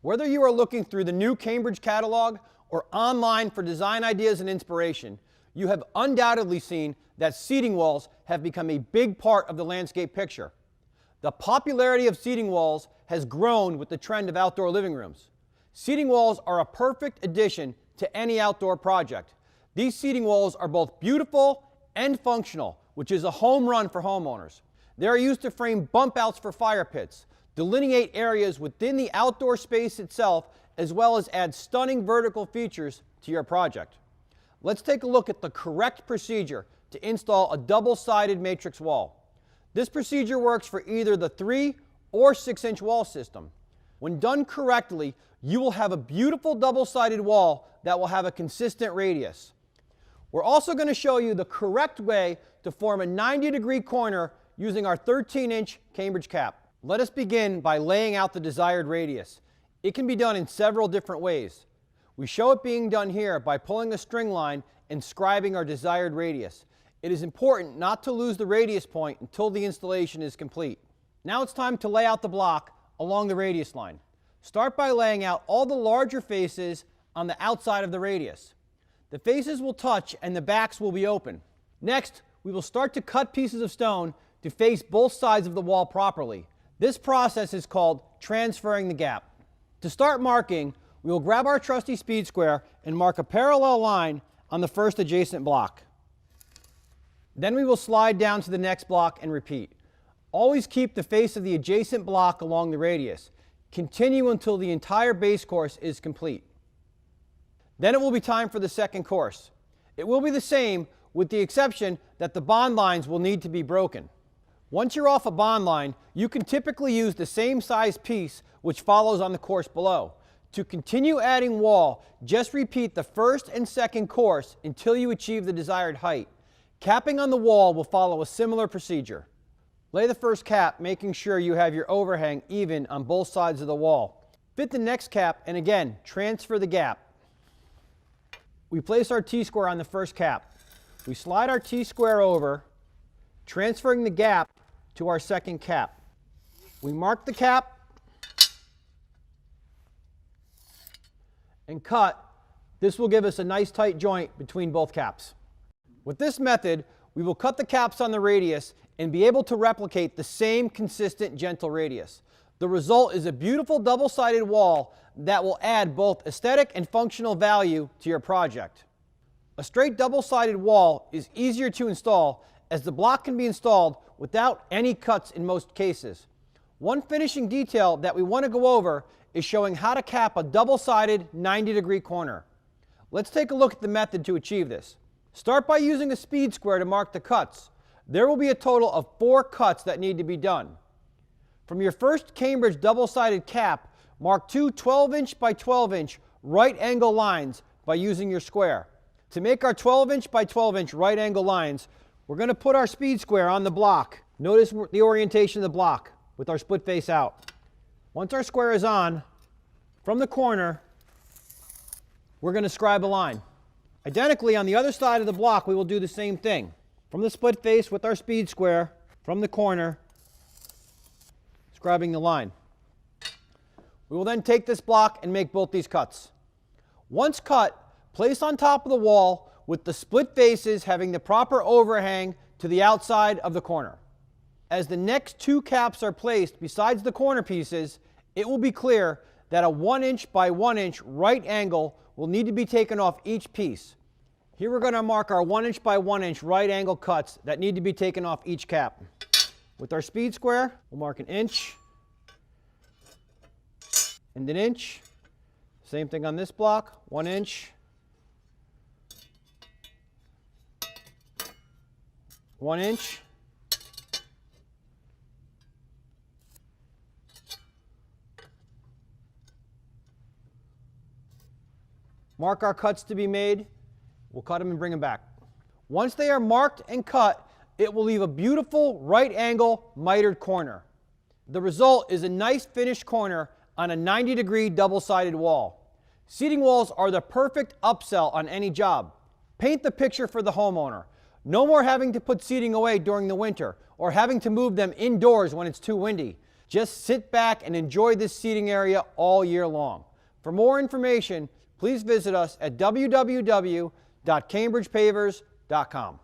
Whether you are looking through the new Cambridge catalog or online for design ideas and inspiration, you have undoubtedly seen that seating walls have become a big part of the landscape picture. The popularity of seating walls has grown with the trend of outdoor living rooms. Seating walls are a perfect addition to any outdoor project. These seating walls are both beautiful and functional, which is a home run for homeowners. They are used to frame bump outs for fire pits, delineate areas within the outdoor space itself, as well as add stunning vertical features to your project. Let's take a look at the correct procedure to install a double-sided matrix wall. This procedure works for either the 3 or 6-inch wall system. When done correctly, you will have a beautiful double-sided wall that will have a consistent radius. We're also going to show you the correct way to form a 90-degree corner using our 13-inch Cambridge cap. Let us begin by laying out the desired radius. It can be done in several different ways. We show it being done here by pulling a string line and scribing our desired radius. It is important not to lose the radius point until the installation is complete. Now it's time to lay out the block along the radius line. Start by laying out all the larger faces on the outside of the radius. The faces will touch and the backs will be open. Next, we will start to cut pieces of stone to face both sides of the wall properly. This process is called transferring the gap. To start marking, we will grab our trusty speed square and mark a parallel line on the first adjacent block. Then we will slide down to the next block and repeat. Always keep the face of the adjacent block along the radius. Continue until the entire base course is complete. Then it will be time for the second course. It will be the same, with the exception that the bond lines will need to be broken. Once you're off a bond line, you can typically use the same size piece which follows on the course below. To continue adding wall, just repeat the first and second course until you achieve the desired height. Capping on the wall will follow a similar procedure. Lay the first cap, making sure you have your overhang even on both sides of the wall. Fit the next cap and again, transfer the gap. We place our T-square on the first cap. We slide our T-square over, transferring the gap to our second cap. We mark the cap and cut. This will give us a nice tight joint between both caps. With this method, we will cut the caps on the radius and be able to replicate the same consistent gentle radius. The result is a beautiful double-sided wall that will add both aesthetic and functional value to your project. A straight double-sided wall is easier to install as the block can be installed without any cuts in most cases. One finishing detail that we want to go over is showing how to cap a double-sided 90-degree corner. Let's take a look at the method to achieve this. Start by using a speed square to mark the cuts. There will be a total of 4 cuts that need to be done. From your first Cambridge double-sided cap, mark 2 12-inch by 12-inch right angle lines by using your square. To make our 12-inch by 12-inch right angle lines, we're going to put our speed square on the block. Notice the orientation of the block with our split face out. Once our square is on, from the corner, we're going to scribe a line. Identically, on the other side of the block, we will do the same thing. From the split face with our speed square, from the corner, scribing the line. We will then take this block and make both these cuts. Once cut, place on top of the wall with the split faces having the proper overhang to the outside of the corner. As the next 2 caps are placed besides the corner pieces, it will be clear that a 1-inch by 1-inch right angle will need to be taken off each piece. Here we're going to mark our 1-inch by 1-inch right angle cuts that need to be taken off each cap. With our speed square, we'll mark 1 inch and 1 inch. Same thing on this block, 1 inch, 1 inch, mark our cuts to be made. We'll cut them and bring them back. Once they are marked and cut, it will leave a beautiful right angle mitered corner. The result is a nice finished corner on a 90-degree double-sided wall. Seating walls are the perfect upsell on any job. Paint the picture for the homeowner. No more having to put seating away during the winter or having to move them indoors when it's too windy. Just sit back and enjoy this seating area all year long. For more information, please visit us at www.cambridgepavers.com.